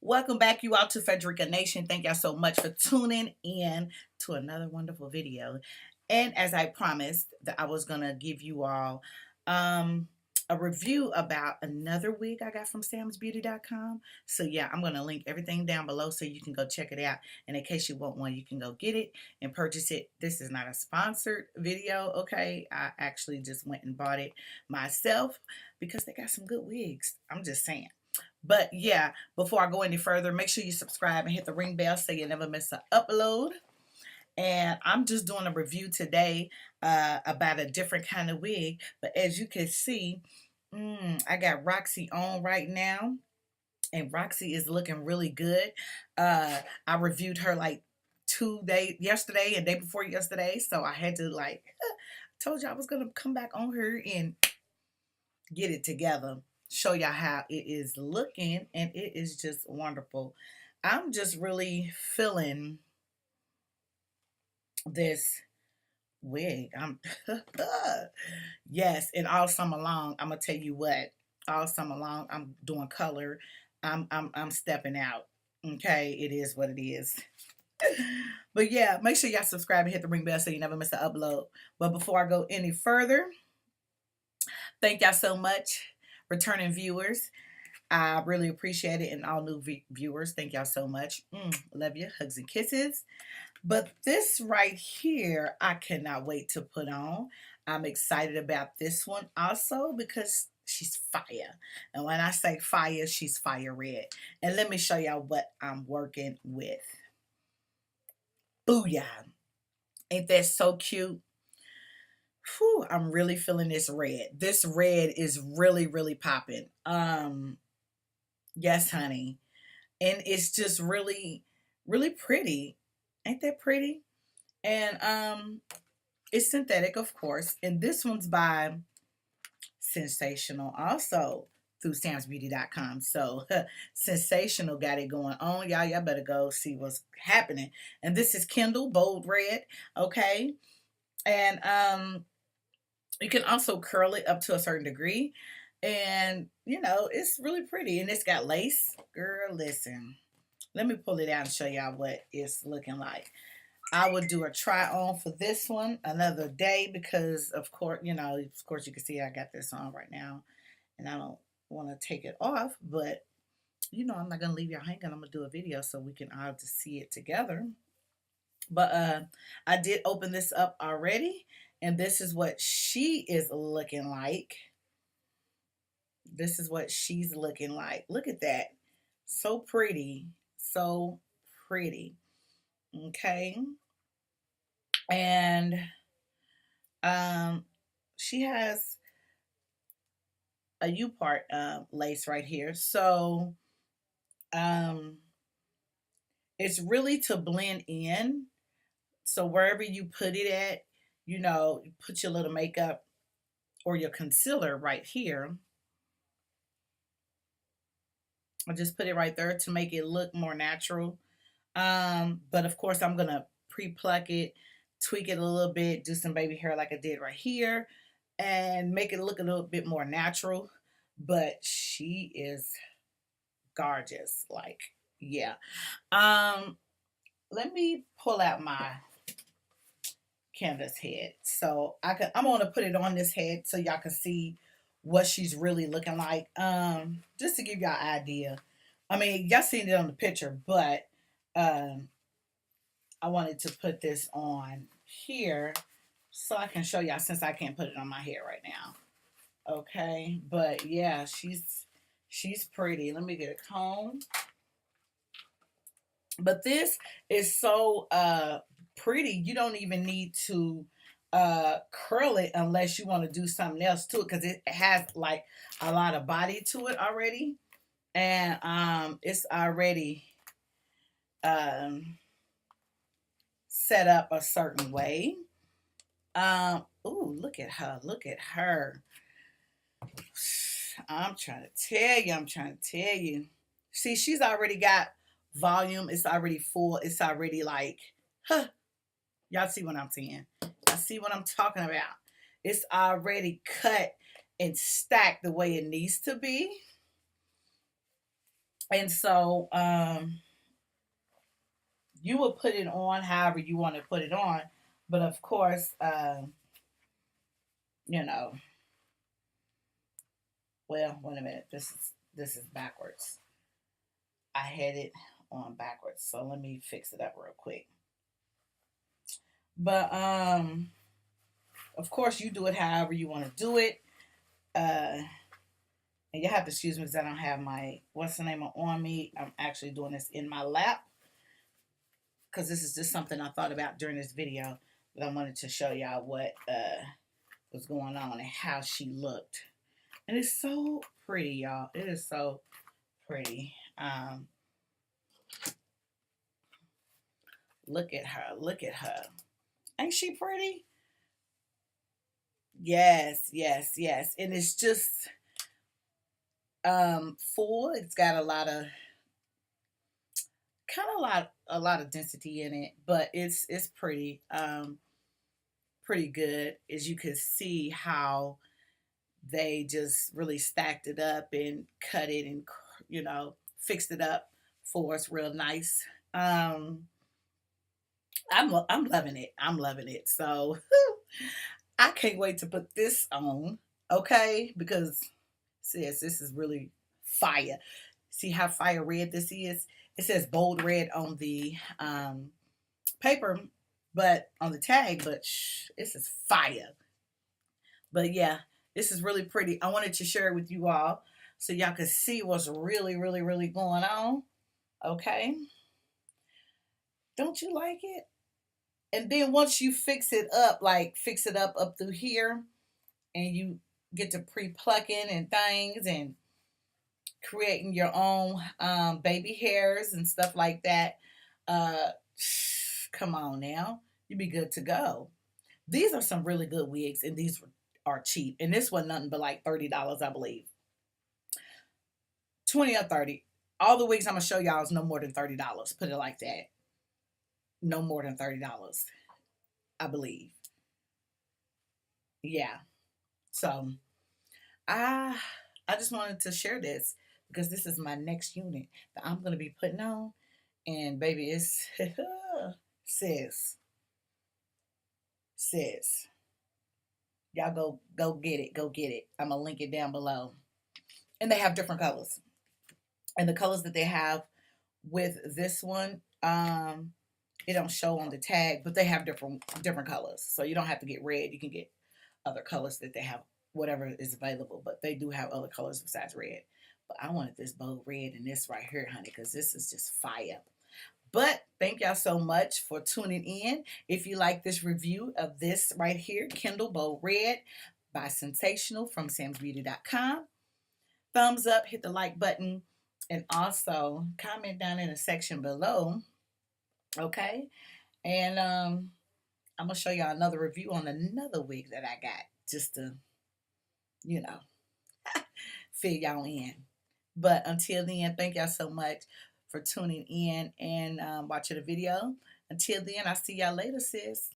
Welcome back, you all, to Fredrica Nation. Thank y'all so much for tuning in to another wonderful video. And as I promised, that I was gonna give you all um, a review about another wig I got from samsbeauty.com. So yeah, I'm gonna link everything down below so you can go check it out. And in case you want one, you can go get it and purchase it. This is not a sponsored video, okay? I actually just went and bought it myself because they got some good wigs. I'm just saying. But yeah, before I go any further, make sure you subscribe and hit the ring bell so you never miss an upload. And I'm just doing a review today about a different kind of wig. But as you can see, I got Roxy on right now. And Roxy is looking really good. I reviewed her like 2 days, yesterday and day before yesterday. So I had to told you I was going to come back on her and get it together, show y'all how it is looking, and it is just wonderful. I'm just really feeling this wig. I'm yes, and all summer long, I'm gonna tell you what, all summer long I'm doing color. I'm stepping out. Okay, it is what it is. But yeah, make sure y'all subscribe and hit the ring bell so you never miss an upload. But before I go any further, thank y'all so much, returning viewers. I really appreciate it. And all new viewers, thank y'all so much. Love you. Hugs and kisses. But this right here, I cannot wait to put on. I'm excited about this one also because she's fire. And when I say fire, she's fire red. And let me show y'all what I'm working with. Booyah. Ain't that so cute? Whew, I'm really feeling this red. This red is really, really popping. Yes, honey. And it's just really, really pretty. Ain't that pretty? And it's synthetic, of course. And this one's by Sensational also through samsbeauty.com. So Sensational got it going on. Y'all better go see what's happening. And this is Kendall Bold Red, okay? And you can also curl it up to a certain degree. And, you know, it's really pretty. And it's got lace. Girl, listen. Let me pull it out and show y'all what it's looking like. I would do a try on for this one another day because, of course, you can see I got this on right now. And I don't want to take it off. But, I'm not going to leave y'all hanging. I'm going to do a video so we can all just see it together. But I did open this up already. And this is what she is looking like. This is what she's looking like. Look at that. So pretty. So pretty. Okay. And she has a U-part lace right here. So it's really to blend in. So wherever you put it at, you put your little makeup or your concealer right here. I just put it right there to make it look more natural. But of course, I'm going to pre-pluck it, tweak it a little bit, do some baby hair like I did right here, and make it look a little bit more natural. But she is gorgeous. Like, yeah. Let me pull out my canvas head. So I'm going to put it on this head so y'all can see what she's really looking like. Just to give y'all an idea. I mean, y'all seen it on the picture, but I wanted to put this on here so I can show y'all since I can't put it on my hair right now. Okay, but yeah, she's pretty. Let me get a comb. But this is so pretty. You don't even need to curl it unless you want to do something else to it because it has like a lot of body to it already. And it's already set up a certain way. Ooh, look at her. Look at her. I'm trying to tell you. See, she's already got volume. It's already full. It's already like, huh. Y'all see what I'm saying? Y'all see what I'm talking about? It's already cut and stacked the way it needs to be. And so you will put it on however you want to put it on. But of course, you know, well, wait a minute. This is backwards. I had it on backwards. So let me fix it up real quick. But of course you do it however you want to do it. And you have to excuse me because I don't have my what's the name on me. I'm actually doing this in my lap because this is just something I thought about during this video. But I wanted to show y'all what was going on and how she looked. And it's so pretty, y'all. It is so pretty. Look at her. Look at her. Ain't she pretty? Yes, yes, yes. And it's just full. It's got a lot of density in it, but it's pretty pretty good. As you can see how they just really stacked it up and cut it and fixed it up for us real nice. I'm loving it. I'm loving it. So I can't wait to put this on, okay? Because sis, this is really fire. See how fire red this is? It says bold red on the paper, but on the tag, but this is fire. But yeah, this is really pretty. I wanted to share it with you all so y'all could see what's really, really, really going on. Okay. Don't you like it? And then once you fix it up, like fix it up through here, and you get to pre-plucking and things and creating your own baby hairs and stuff like that. Uh, come on now, you be good to go. These are some really good wigs, and these are cheap. And this was nothing but like $30, I believe. 20 or 30. All the wigs I'm gonna show y'all is no more than $30. Put it like that. No more than $30, I believe. Yeah. So I I just wanted to share this because this is my next unit that I'm gonna be putting on. And baby, it's sis, sis. Y'all go get it. Go get it. I'm gonna link it down below. And they have different colors. And the colors that they have with this one, it don't show on the tag, but they have different colors. So you don't have to get red. You can get other colors that they have, whatever is available. But they do have other colors besides red. But I wanted this bold red and this right here, honey, because this is just fire. But thank y'all so much for tuning in. If you like this review of this right here, Kendall Bold Red by Sensational from samsbeauty.com, thumbs up, hit the like button, and also comment down in the section below. Okay. And I'm gonna show y'all another review on another wig that I got just to, you know, fill y'all in. But until then, thank y'all so much for tuning in and watching the video. Until then, I'll see y'all later, sis.